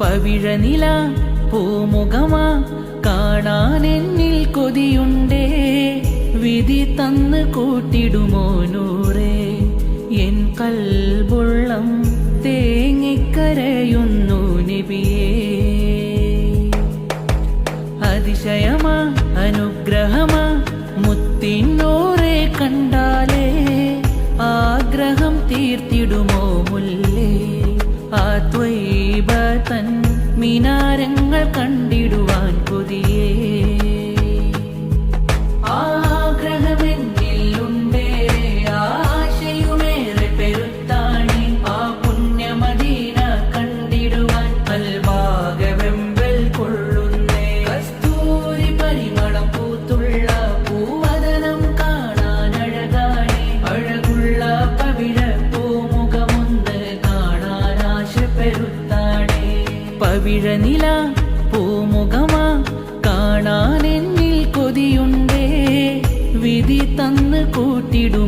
പവിഴനില പൂമുഖമാ കാണാൻ എന്നിൽ കൊതിയുണ്ടേ. വിധി തന്ന് കൂട്ടിടുമോ നൂറേ, എൻ കൽബുള്ളം തേങ്ങിക്കരയുന്നു നബിയേ. അതിശയമാ അനുഗ്രഹമാ മുത്തിനൂറെ കണ്ടാലേ, ആഗ്രഹം തീർത്തിടുമോ മുല്ലേ. ആ ത്വയ്ബതൻ മിനാരങ്ങൾ കണ്ടിടുവാൻ കൊതിയേ. ആഗ്രഹമെന്നിലുണ്ടേ ആശയുമേറെ പെരുത്താണി, ആ പുണ്യമദീന കണ്ടിടുവാൻ അൽബാകെ വെമ്പൽ കൊള്ളുന്നേ. കസ്തൂരി പരിമളം പൂത്തുള്ള പൂവദനം കാണാൻ അഴകാണി, അഴകുള്ള പവിഴ പൂമുഖമൊന്ന് കാണാൻ ആശപ്പെരുത്താണേ. പവിഴനില പൂമുഖമാ കാണാൻ എന്നിൽ കൊതിയുണ്ടേ. വിധി തന്ന് കൂട്ടിടു